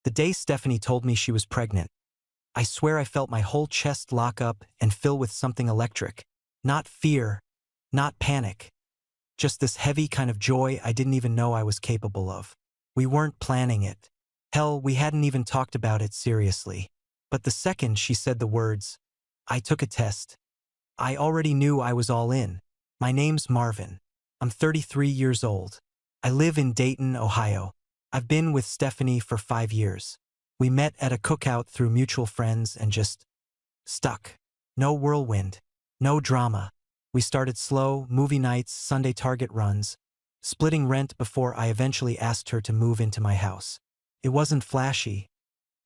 The day Stephanie told me she was pregnant, I swear I felt my whole chest lock up and fill with something electric. Not fear, not panic. Just this heavy kind of joy I didn't even know I was capable of. We weren't planning it. Hell, we hadn't even talked about it seriously. But the second she said the words, I took a test, I already knew I was all in. My name's Marvin. I'm 33 years old. I live in Dayton, Ohio. I've been with Stephanie for 5 years. We met at a cookout through mutual friends and just stuck. No whirlwind, no drama. We started slow, movie nights, Sunday Target runs, splitting rent before I eventually asked her to move into my house. It wasn't flashy,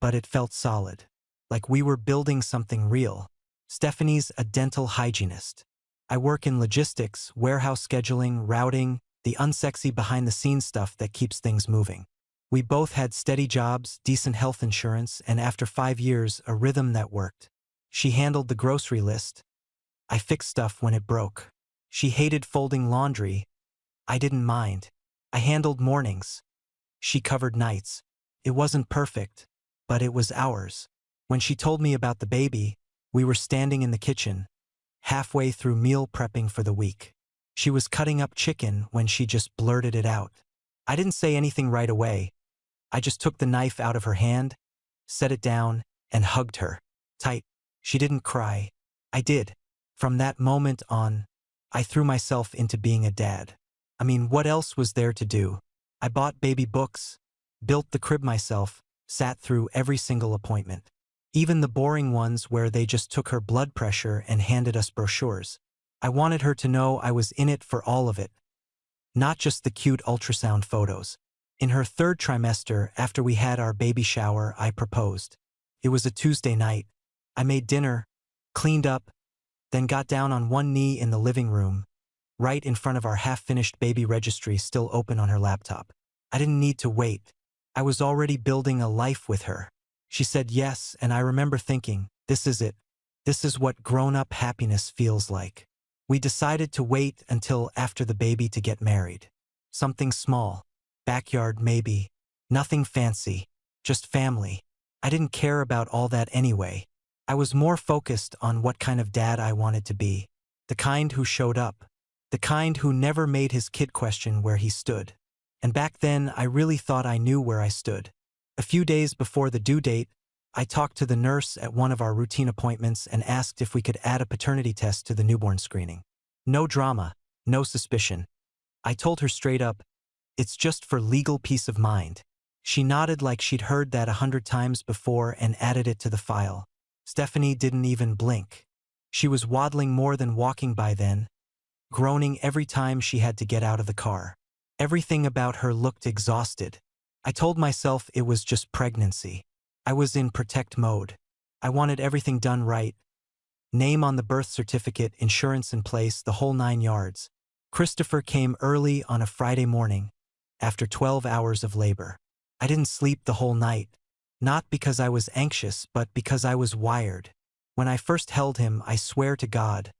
but it felt solid. Like we were building something real. Stephanie's a dental hygienist. I work in logistics, warehouse scheduling, routing, the unsexy behind-the-scenes stuff that keeps things moving. We both had steady jobs, decent health insurance, and after 5 years, a rhythm that worked. She handled the grocery list. I fixed stuff when it broke. She hated folding laundry. I didn't mind. I handled mornings. She covered nights. It wasn't perfect, but it was ours. When she told me about the baby, we were standing in the kitchen, halfway through meal prepping for the week. She was cutting up chicken when she just blurted it out. I didn't say anything right away. I just took the knife out of her hand, set it down, and hugged her. Tight. She didn't cry. I did. From that moment on, I threw myself into being a dad. I mean, what else was there to do? I bought baby books, built the crib myself, sat through every single appointment. Even the boring ones where they just took her blood pressure and handed us brochures. I wanted her to know I was in it for all of it, not just the cute ultrasound photos. In her 3rd trimester, after we had our baby shower, I proposed. It was a Tuesday night. I made dinner, cleaned up, then got down on one knee in the living room, right in front of our half-finished baby registry still open on her laptop. I didn't need to wait. I was already building a life with her. She said yes, and I remember thinking, this is it. This is what grown-up happiness feels like. We decided to wait until after the baby to get married. Something small. Backyard maybe. Nothing fancy. Just family. I didn't care about all that anyway. I was more focused on what kind of dad I wanted to be. The kind who showed up. The kind who never made his kid question where he stood. And back then, I really thought I knew where I stood. A few days before the due date, I talked to the nurse at one of our routine appointments and asked if we could add a paternity test to the newborn screening. No drama, no suspicion. I told her straight up, it's just for legal peace of mind. She nodded like she'd heard that 100 times before and added it to the file. Stephanie didn't even blink. She was waddling more than walking by then, groaning every time she had to get out of the car. Everything about her looked exhausted. I told myself it was just pregnancy. I was in protect mode. I wanted everything done right. Name on the birth certificate, insurance in place, the whole 9 yards. Christopher came early on a Friday morning, after 12 hours of labor. I didn't sleep the whole night. Not because I was anxious, but because I was wired. When I first held him, I swear to God,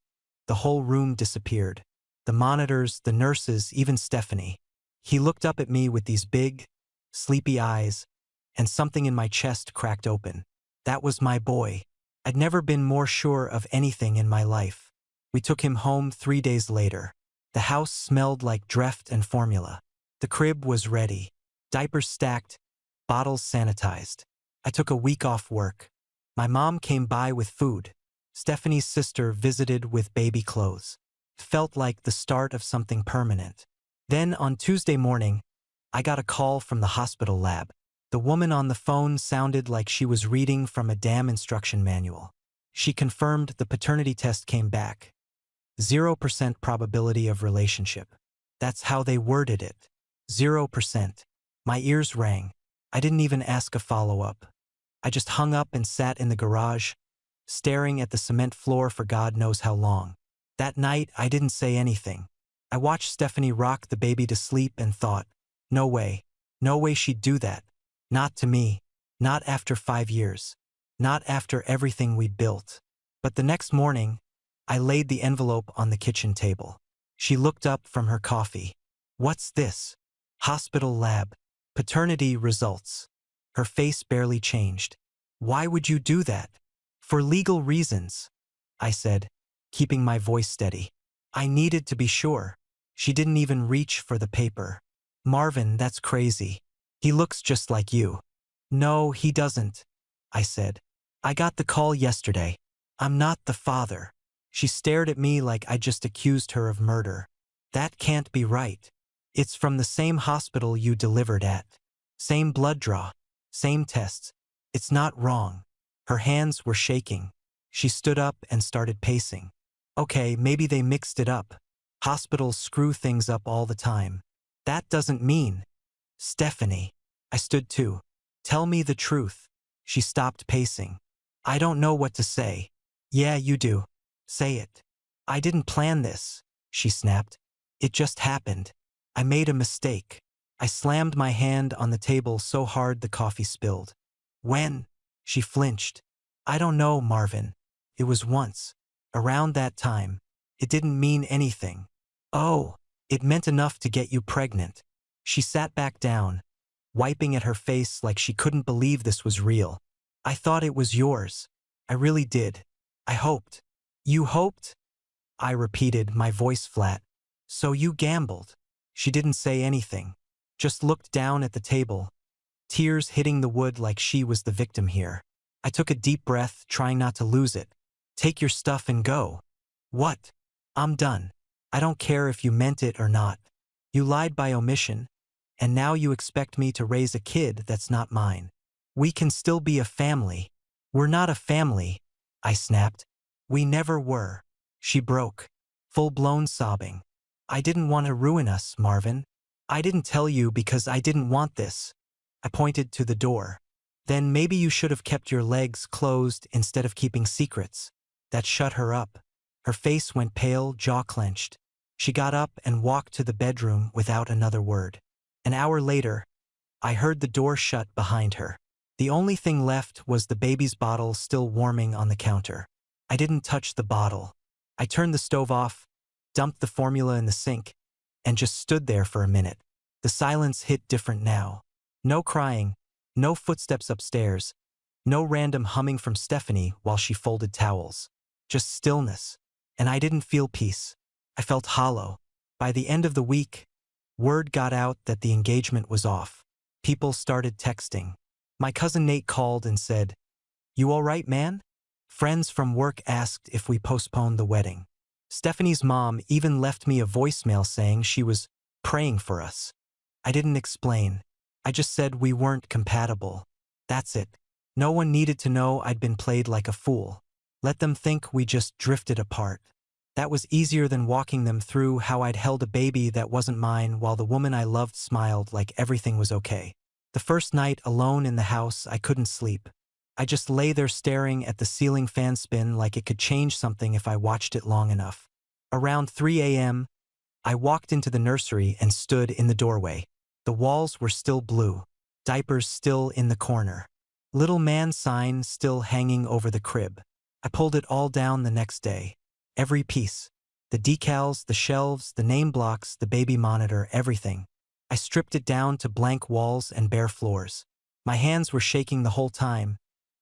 the whole room disappeared. The monitors, the nurses, even Stephanie. He looked up at me with these big, sleepy eyes, and something in my chest cracked open. That was my boy. I'd never been more sure of anything in my life. We took him home 3 days later. The house smelled like Dreft and formula. The crib was ready. Diapers stacked, bottles sanitized. I took a week off work. My mom came by with food. Stephanie's sister visited with baby clothes. It felt like the start of something permanent. Then on Tuesday morning, I got a call from the hospital lab. The woman on the phone sounded like she was reading from a damn instruction manual. She confirmed the paternity test came back. 0% probability of relationship. That's how they worded it. 0%. My ears rang. I didn't even ask a follow-up. I just hung up and sat in the garage, staring at the cement floor for God knows how long. That night, I didn't say anything. I watched Stephanie rock the baby to sleep and thought, no way she'd do that. Not to me. Not after 5 years. Not after everything we'd built. But the next morning, I laid the envelope on the kitchen table. She looked up from her coffee. What's this? Hospital lab. Paternity results. Her face barely changed. Why would you do that? For legal reasons, I said, keeping my voice steady. I needed to be sure. She didn't even reach for the paper. Marvin, that's crazy. He looks just like you. No, he doesn't, I said. I got the call yesterday. I'm not the father. She stared at me like I just accused her of murder. That can't be right. It's from the same hospital you delivered at. Same blood draw. Same tests. It's not wrong. Her hands were shaking. She stood up and started pacing. Okay, maybe they mixed it up. Hospitals screw things up all the time. That doesn't mean. Stephanie. I stood too. Tell me the truth. She stopped pacing. I don't know what to say. Yeah, you do. Say it. I didn't plan this, she snapped. It just happened. I made a mistake. I slammed my hand on the table so hard the coffee spilled. When? She flinched. I don't know, Marvin. It was once. Around that time. It didn't mean anything. Oh, it meant enough to get you pregnant. She sat back down, wiping at her face like she couldn't believe this was real. I thought it was yours. I really did. I hoped. You hoped? I repeated, my voice flat. So you gambled. She didn't say anything, just looked down at the table, tears hitting the wood like she was the victim here. I took a deep breath, trying not to lose it. Take your stuff and go. What? I'm done. I don't care if you meant it or not. You lied by omission, and now you expect me to raise a kid that's not mine. We can still be a family. We're not a family, I snapped. We never were. She broke, full-blown sobbing. I didn't want to ruin us, Marvin. I didn't tell you because I didn't want this. I pointed to the door. Then maybe you should have kept your legs closed instead of keeping secrets. That shut her up. Her face went pale, jaw clenched. She got up and walked to the bedroom without another word. An hour later, I heard the door shut behind her. The only thing left was the baby's bottle still warming on the counter. I didn't touch the bottle. I turned the stove off, dumped the formula in the sink, and just stood there for a minute. The silence hit different now. No crying, no footsteps upstairs, no random humming from Stephanie while she folded towels. Just stillness. And I didn't feel peace. I felt hollow. By the end of the week, word got out that the engagement was off. People started texting. My cousin Nate called and said, "You all right, man?" Friends from work asked if we postponed the wedding. Stephanie's mom even left me a voicemail saying she was praying for us. I didn't explain. I just said we weren't compatible. That's it. No one needed to know I'd been played like a fool. Let them think we just drifted apart. That was easier than walking them through how I'd held a baby that wasn't mine while the woman I loved smiled like everything was okay. The first night alone in the house, I couldn't sleep. I just lay there staring at the ceiling fan spin like it could change something if I watched it long enough. Around 3 a.m., I walked into the nursery and stood in the doorway. The walls were still blue, diapers still in the corner, little man sign still hanging over the crib. I pulled it all down the next day. Every piece. The decals, the shelves, the name blocks, the baby monitor, everything. I stripped it down to blank walls and bare floors. My hands were shaking the whole time,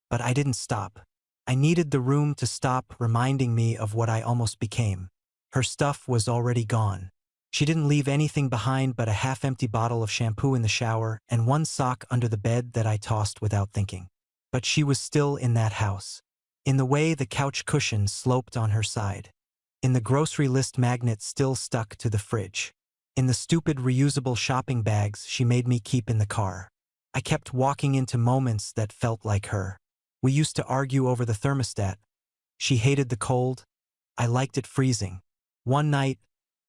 but I didn't stop. I needed the room to stop reminding me of what I almost became. Her stuff was already gone. She didn't leave anything behind but a half-empty bottle of shampoo in the shower and one sock under the bed that I tossed without thinking. But she was still in that house. In the way the couch cushion sloped on her side. In the grocery list magnet still stuck to the fridge. In the stupid reusable shopping bags she made me keep in the car. I kept walking into moments that felt like her. We used to argue over the thermostat. She hated the cold. I liked it freezing. One night,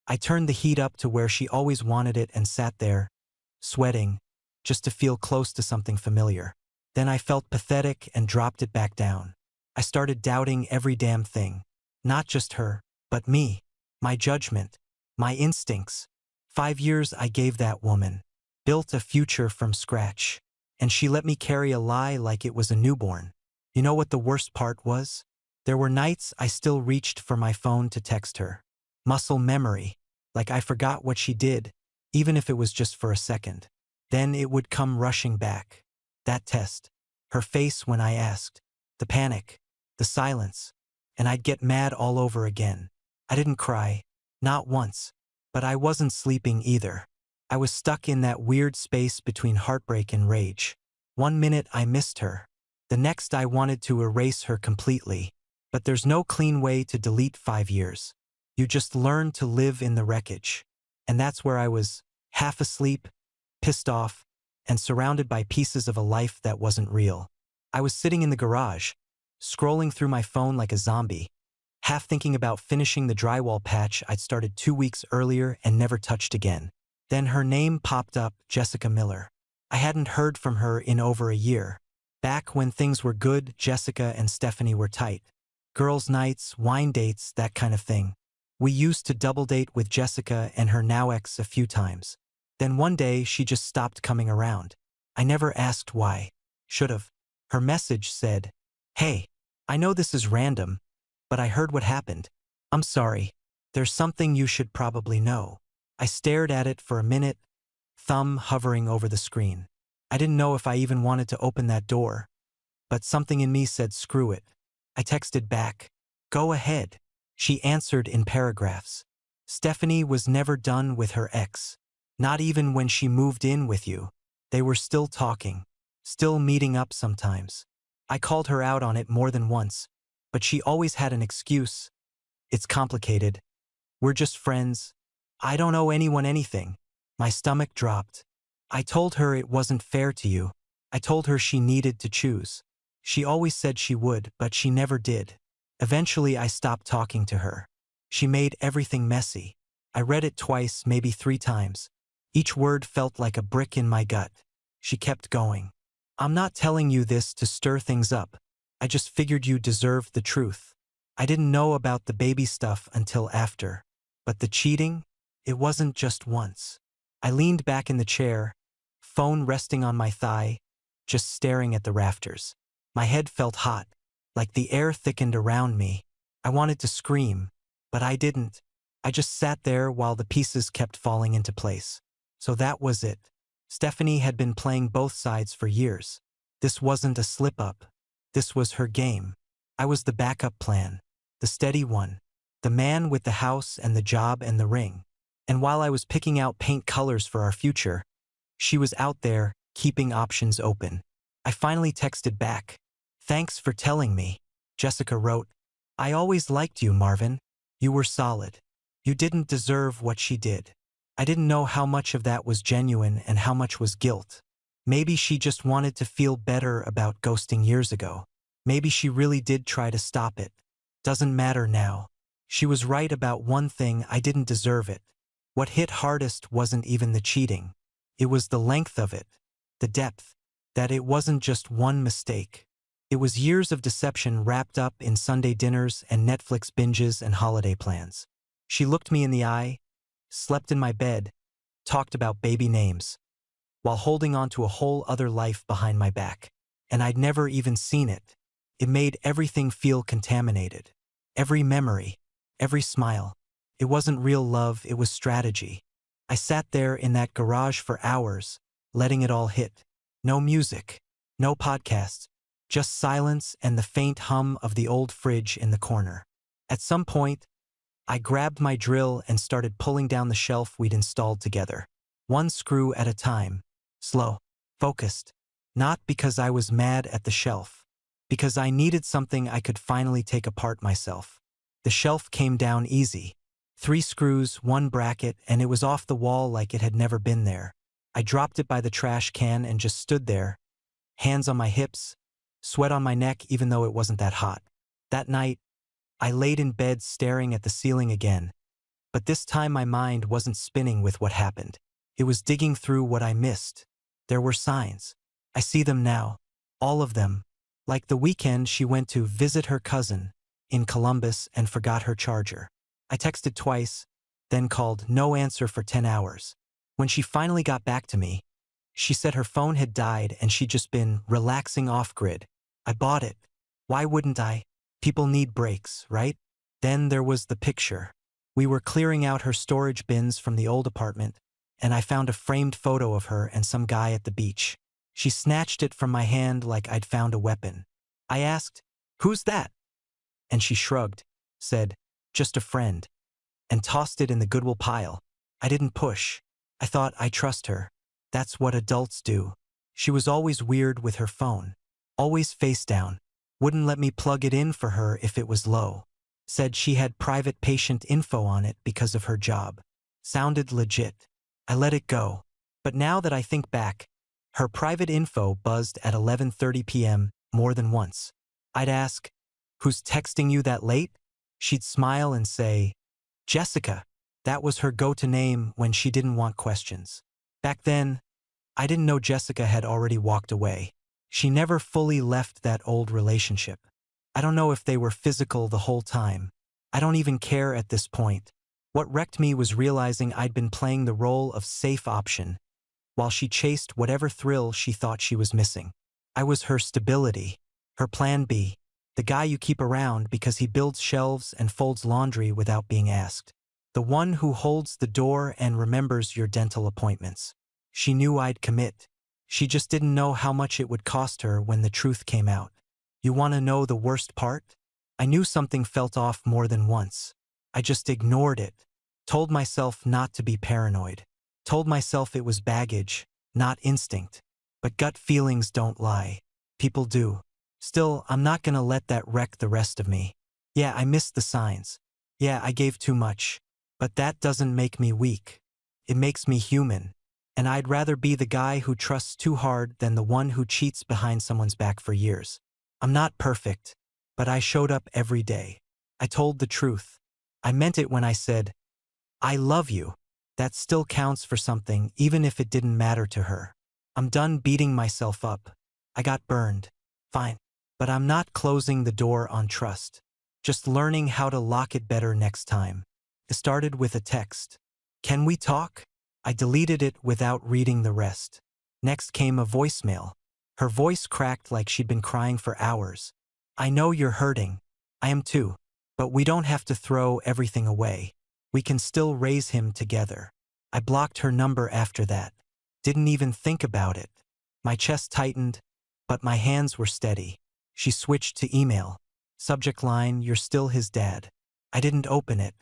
I turned the heat up to where she always wanted it and sat there, sweating, just to feel close to something familiar. Then I felt pathetic and dropped it back down. I started doubting every damn thing. Not just her, but me. My judgment. My instincts. 5 years I gave that woman. Built a future from scratch. And she let me carry a lie like it was a newborn. You know what the worst part was? There were nights I still reached for my phone to text her. Muscle memory. Like I forgot what she did, even if it was just for a second. Then it would come rushing back. That test. Her face when I asked. The panic. The silence. And I'd get mad all over again. I didn't cry. Not once. But I wasn't sleeping either. I was stuck in that weird space between heartbreak and rage. One minute I missed her. The next I wanted to erase her completely. But there's no clean way to delete 5 years. You just learn to live in the wreckage. And that's where I was, half asleep, pissed off, and surrounded by pieces of a life that wasn't real. I was sitting in the garage, scrolling through my phone like a zombie, half thinking about finishing the drywall patch I'd started 2 weeks earlier and never touched again. Then her name popped up, Jessica Miller. I hadn't heard from her in over a year. Back when things were good, Jessica and Stephanie were tight. Girls' nights, wine dates, that kind of thing. We used to double date with Jessica and her now ex a few times. Then one day she just stopped coming around. I never asked why. Should've. Her message said, "Hey, I know this is random, but I heard what happened. I'm sorry. There's something you should probably know." I stared at it for a minute, thumb hovering over the screen. I didn't know if I even wanted to open that door, but something in me said screw it. I texted back, "Go ahead." She answered in paragraphs. Stephanie was never done with her ex. Not even when she moved in with you. They were still talking, still meeting up sometimes. I called her out on it more than once, but she always had an excuse. "It's complicated. We're just friends. I don't owe anyone anything." My stomach dropped. I told her it wasn't fair to you. I told her she needed to choose. She always said she would, but she never did. Eventually I stopped talking to her. She made everything messy. I read it twice, maybe 3 times. Each word felt like a brick in my gut. She kept going. "I'm not telling you this to stir things up. I just figured you deserved the truth. I didn't know about the baby stuff until after. But the cheating? It wasn't just once." I leaned back in the chair, phone resting on my thigh, just staring at the rafters. My head felt hot, like the air thickened around me. I wanted to scream, but I didn't. I just sat there while the pieces kept falling into place. So that was it. Stephanie had been playing both sides for years. This wasn't a slip-up. This was her game. I was the backup plan, the steady one, the man with the house and the job and the ring. And while I was picking out paint colors for our future, she was out there, keeping options open. I finally texted back. "Thanks for telling me." Jessica wrote, "I always liked you, Marvin. You were solid. You didn't deserve what she did." I didn't know how much of that was genuine and how much was guilt. Maybe she just wanted to feel better about ghosting years ago. Maybe she really did try to stop it. Doesn't matter now. She was right about one thing: I didn't deserve it. What hit hardest wasn't even the cheating. It was the length of it, the depth, that it wasn't just one mistake. It was years of deception wrapped up in Sunday dinners and Netflix binges and holiday plans. She looked me in the eye, slept in my bed, talked about baby names, while holding on to a whole other life behind my back. And I'd never even seen it. It made everything feel contaminated. Every memory, every smile. It wasn't real love, it was strategy. I sat there in that garage for hours, letting it all hit. No music, no podcasts, just silence and the faint hum of the old fridge in the corner. At some point, I grabbed my drill and started pulling down the shelf we'd installed together. One screw at a time, slow, focused. Not because I was mad at the shelf, because I needed something I could finally take apart myself. The shelf came down easy. 3 screws, 1 bracket, and it was off the wall like it had never been there. I dropped it by the trash can and just stood there, hands on my hips, sweat on my neck even though it wasn't that hot. That night, I laid in bed staring at the ceiling again, but this time my mind wasn't spinning with what happened. It was digging through what I missed. There were signs. I see them now, all of them. Like the weekend she went to visit her cousin in Columbus and forgot her charger. I texted twice, then called, no answer for 10 hours. When she finally got back to me, she said her phone had died and she'd just been relaxing off-grid. I bought it. Why wouldn't I? People need breaks, right? Then there was the picture. We were clearing out her storage bins from the old apartment, and I found a framed photo of her and some guy at the beach. She snatched it from my hand like I'd found a weapon. I asked, "Who's that?" And she shrugged, said, "Just a friend," and tossed it in the Goodwill pile. I didn't push. I thought, I trust her. That's what adults do. She was always weird with her phone. Always face down. Wouldn't let me plug it in for her if it was low. Said she had private patient info on it because of her job. Sounded legit. I let it go. But now that I think back, her private info buzzed at 11:30 p.m. more than once. I'd ask, "Who's texting you that late?" She'd smile and say, "Jessica." That was her go-to name when she didn't want questions. Back then, I didn't know Jessica had already walked away. She never fully left that old relationship. I don't know if they were physical the whole time. I don't even care at this point. What wrecked me was realizing I'd been playing the role of safe option while she chased whatever thrill she thought she was missing. I was her stability, her plan B, the guy you keep around because he builds shelves and folds laundry without being asked. The one who holds the door and remembers your dental appointments. She knew I'd commit. She just didn't know how much it would cost her when the truth came out. You want to know the worst part? I knew something felt off more than once. I just ignored it. Told myself not to be paranoid. Told myself it was baggage, not instinct. But gut feelings don't lie. People do. Still, I'm not gonna let that wreck the rest of me. Yeah, I missed the signs. Yeah, I gave too much. But that doesn't make me weak. It makes me human. And I'd rather be the guy who trusts too hard than the one who cheats behind someone's back for years. I'm not perfect, but I showed up every day. I told the truth. I meant it when I said, "I love you." That still counts for something, even if it didn't matter to her. I'm done beating myself up. I got burned. Fine. But I'm not closing the door on trust. Just learning how to lock it better next time. It started with a text. "Can we talk?" I deleted it without reading the rest. Next came a voicemail. Her voice cracked like she'd been crying for hours. "I know you're hurting. I am too. But we don't have to throw everything away. We can still raise him together." I blocked her number after that. Didn't even think about it. My chest tightened, but my hands were steady. She switched to email. Subject line, "You're still his dad." I didn't open it.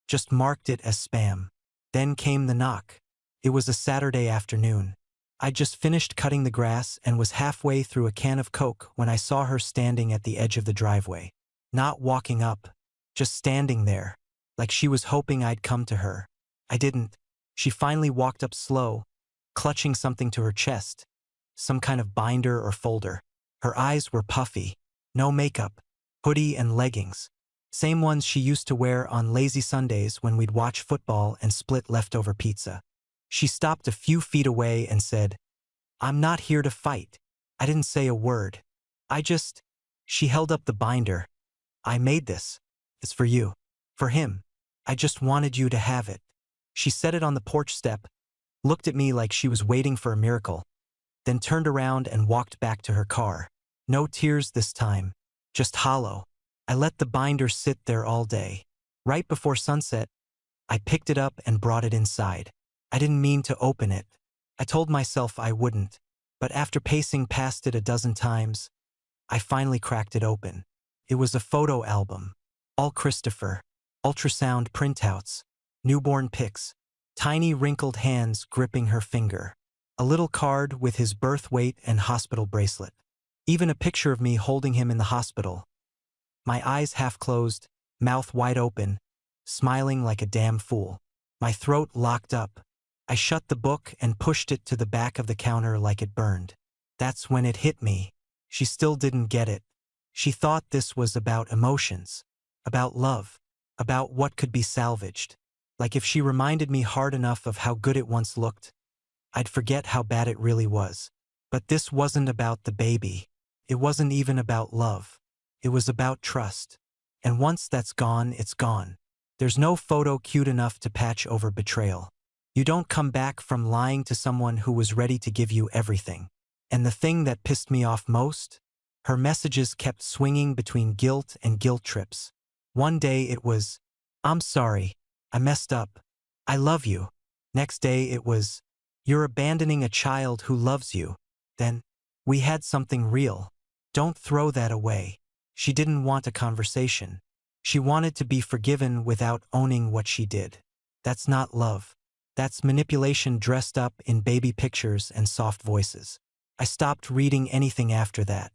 Just marked it as spam. Then came the knock. It was a Saturday afternoon. I'd just finished cutting the grass and was halfway through a can of Coke when I saw her standing at the edge of the driveway. Not walking up, just standing there, like she was hoping I'd come to her. I didn't. She finally walked up slow, clutching something to her chest, some kind of binder or folder. Her eyes were puffy, no makeup, hoodie and leggings. Same ones she used to wear on lazy Sundays when we'd watch football and split leftover pizza. She stopped a few feet away and said, "I'm not here to fight." I didn't say a word. She held up the binder. "I made this. It's for you. For him. I just wanted you to have it." She set it on the porch step, looked at me like she was waiting for a miracle, then turned around and walked back to her car. No tears this time, just hollow. I let the binder sit there all day. Right before sunset, I picked it up and brought it inside. I didn't mean to open it. I told myself I wouldn't, but after pacing past it a dozen times, I finally cracked it open. It was a photo album. All Christopher. Ultrasound printouts. Newborn pics. Tiny wrinkled hands gripping her finger. A little card with his birth weight and hospital bracelet. Even a picture of me holding him in the hospital. My eyes half closed, mouth wide open, smiling like a damn fool. My throat locked up. I shut the book and pushed it to the back of the counter like it burned. That's when it hit me. She still didn't get it. She thought this was about emotions, about love, about what could be salvaged. Like if she reminded me hard enough of how good it once looked, I'd forget how bad it really was. But this wasn't about the baby. It wasn't even about love. It was about trust. And once that's gone, it's gone. There's no photo cute enough to patch over betrayal. You don't come back from lying to someone who was ready to give you everything. And the thing that pissed me off most? Her messages kept swinging between guilt and guilt trips. One day it was, "I'm sorry. I messed up. I love you." Next day it was, "You're abandoning a child who loves you." Then, we had something real. Don't throw that away. She didn't want a conversation. She wanted to be forgiven without owning what she did. That's not love. That's manipulation dressed up in baby pictures and soft voices. I stopped reading anything after that.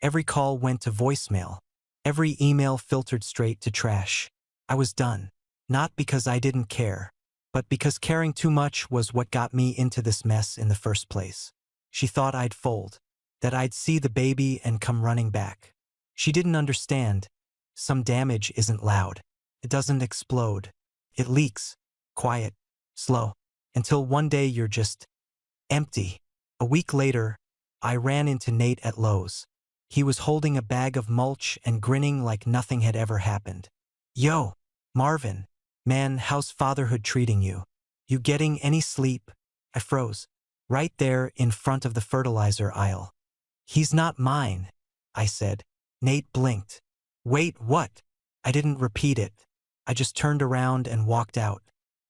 Every call went to voicemail. Every email filtered straight to trash. I was done. Not because I didn't care, but because caring too much was what got me into this mess in the first place. She thought I'd fold, that I'd see the baby and come running back. She didn't understand. Some damage isn't loud. It doesn't explode. It leaks, quiet, slow, until one day you're just empty. A week later, I ran into Nate at Lowe's. He was holding a bag of mulch and grinning like nothing had ever happened. Yo, Marvin. Man, how's fatherhood treating you? You getting any sleep? I froze. Right there in front of the fertilizer aisle. He's not mine, I said. Nate blinked. Wait, what? I didn't repeat it. I just turned around and walked out.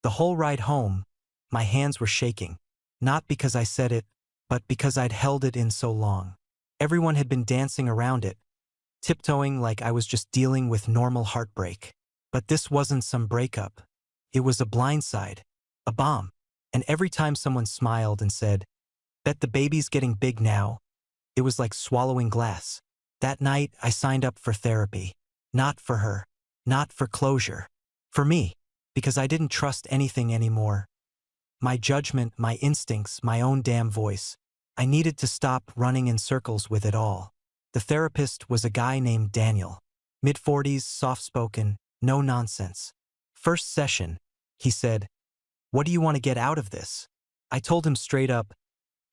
The whole ride home, my hands were shaking. Not because I said it, but because I'd held it in so long. Everyone had been dancing around it, tiptoeing like I was just dealing with normal heartbreak. But this wasn't some breakup. It was a blindside, a bomb. And every time someone smiled and said, "Bet the baby's getting big now," it was like swallowing glass. That night, I signed up for therapy. Not for her. Not for closure. For me. Because I didn't trust anything anymore. My judgment, my instincts, my own damn voice. I needed to stop running in circles with it all. The therapist was a guy named Daniel. Mid-40s, soft-spoken, no nonsense. First session, he said, "What do you want to get out of this?" I told him straight up,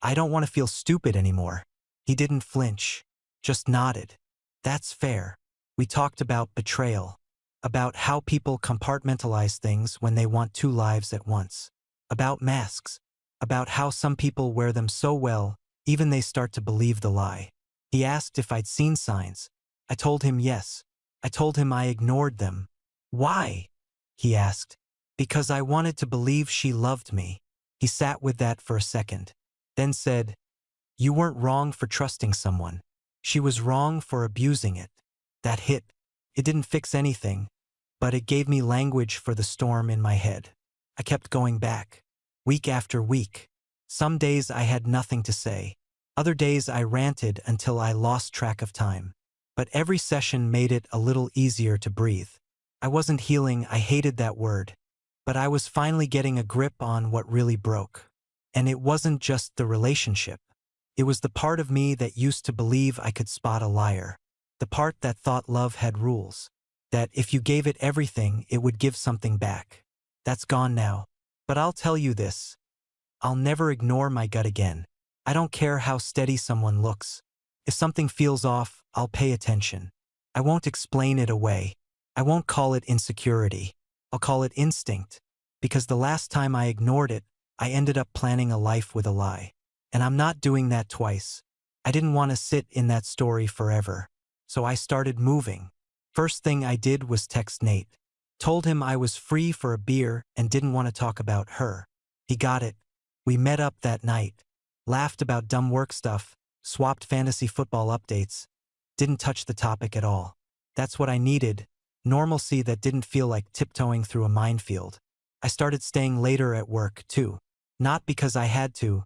"I don't want to feel stupid anymore." He didn't flinch, just nodded. That's fair. We talked about betrayal, about how people compartmentalize things when they want two lives at once, about masks, about how some people wear them so well, even they start to believe the lie. He asked if I'd seen signs. I told him yes. I told him I ignored them. Why? He asked. Because I wanted to believe she loved me. He sat with that for a second, then said, "You weren't wrong for trusting someone. She was wrong for abusing it." That hit. It didn't fix anything, but it gave me language for the storm in my head. I kept going back, week after week. Some days I had nothing to say. Other days I ranted until I lost track of time. But every session made it a little easier to breathe. I wasn't healing, I hated that word. But I was finally getting a grip on what really broke. And it wasn't just the relationship. It was the part of me that used to believe I could spot a liar. The part that thought love had rules. That if you gave it everything, it would give something back. That's gone now. But I'll tell you this. I'll never ignore my gut again. I don't care how steady someone looks. If something feels off, I'll pay attention. I won't explain it away. I won't call it insecurity. I'll call it instinct. Because the last time I ignored it, I ended up planning a life with a lie. And I'm not doing that twice. I didn't want to sit in that story forever. So I started moving. First thing I did was text Nate. Told him I was free for a beer and didn't want to talk about her. He got it. We met up that night. Laughed about dumb work stuff. Swapped fantasy football updates. Didn't touch the topic at all. That's what I needed. Normalcy that didn't feel like tiptoeing through a minefield. I started staying later at work, too. Not because I had to,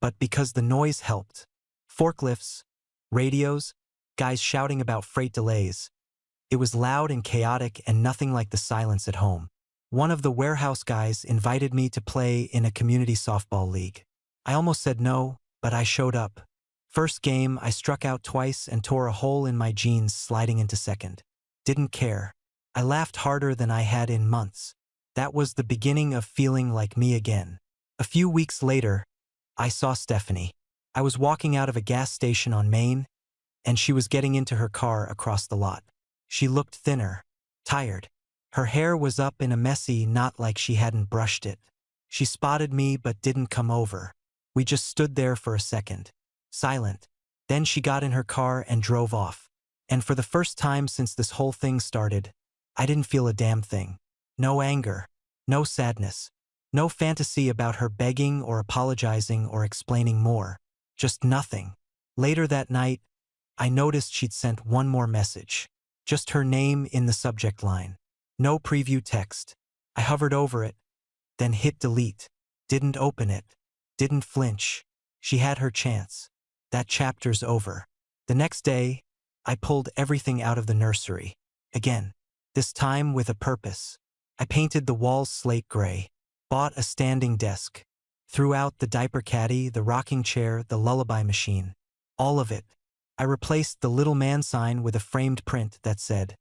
but because the noise helped. Forklifts, radios, guys shouting about freight delays. It was loud and chaotic and nothing like the silence at home. One of the warehouse guys invited me to play in a community softball league. I almost said no, but I showed up. First game, I struck out twice and tore a hole in my jeans sliding into second. Didn't care. I laughed harder than I had in months. That was the beginning of feeling like me again. A few weeks later, I saw Stephanie. I was walking out of a gas station on Main, and she was getting into her car across the lot. She looked thinner, tired. Her hair was up in a messy knot like she hadn't brushed it. She spotted me but didn't come over. We just stood there for a second, silent. Then she got in her car and drove off. And for the first time since this whole thing started, I didn't feel a damn thing. No anger, no sadness, no fantasy about her begging or apologizing or explaining more. Just nothing. Later that night, I noticed she'd sent one more message. Just her name in the subject line. No preview text. I hovered over it, then hit delete. Didn't open it. Didn't flinch. She had her chance. That chapter's over. The next day, I pulled everything out of the nursery. Again. This time with a purpose. I painted the walls slate gray. Bought a standing desk. Threw out the diaper caddy, the rocking chair, the lullaby machine. All of it. I replaced the little man sign with a framed print that said,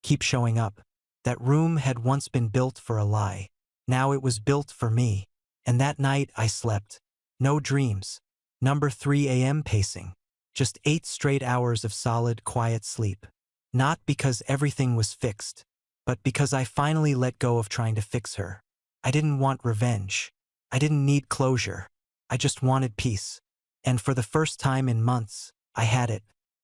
"Keep showing up." That room had once been built for a lie. Now it was built for me. And that night I slept. No dreams. Number 3 a.m. pacing. Just 8 straight hours of solid, quiet sleep. Not because everything was fixed, but because I finally let go of trying to fix her. I didn't want revenge. I didn't need closure. I just wanted peace. And for the first time in months, I had it.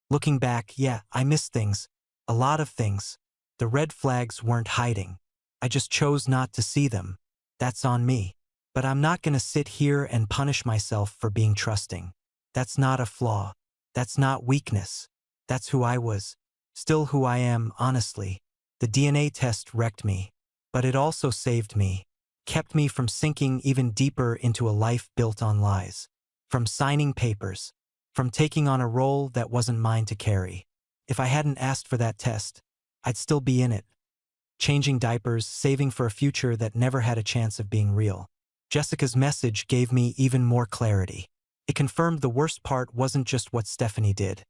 Looking back, yeah, I missed things. A lot of things. The red flags weren't hiding. I just chose not to see them. That's on me. But I'm not gonna sit here and punish myself for being trusting. That's not a flaw. That's not weakness. That's who I was. Still who I am, honestly. The DNA test wrecked me. But it also saved me. Kept me from sinking even deeper into a life built on lies. From signing papers. From taking on a role that wasn't mine to carry. If I hadn't asked for that test, I'd still be in it. Changing diapers, saving for a future that never had a chance of being real. Jessica's message gave me even more clarity. It confirmed the worst part wasn't just what Stephanie did.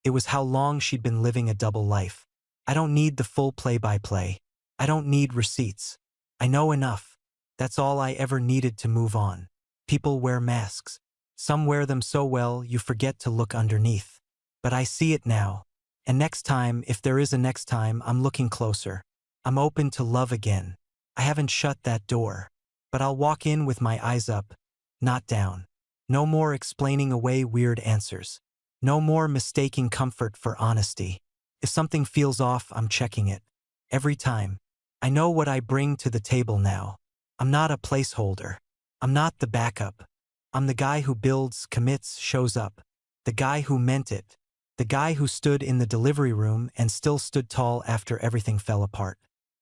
It was how long she'd been living a double life. I don't need the full play-by-play. I don't need receipts. I know enough. That's all I ever needed to move on. People wear masks. Some wear them so well you forget to look underneath. But I see it now. And next time, if there is a next time, I'm looking closer. I'm open to love again. I haven't shut that door. But I'll walk in with my eyes up, not down. No more explaining away weird answers. No more mistaking comfort for honesty. If something feels off, I'm checking it. Every time. I know what I bring to the table now. I'm not a placeholder. I'm not the backup. I'm the guy who builds, commits, shows up. The guy who meant it. The guy who stood in the delivery room and still stood tall after everything fell apart.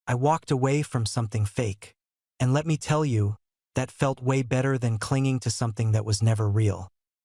I walked away from something fake. And let me tell you, that felt way better than clinging to something that was never real.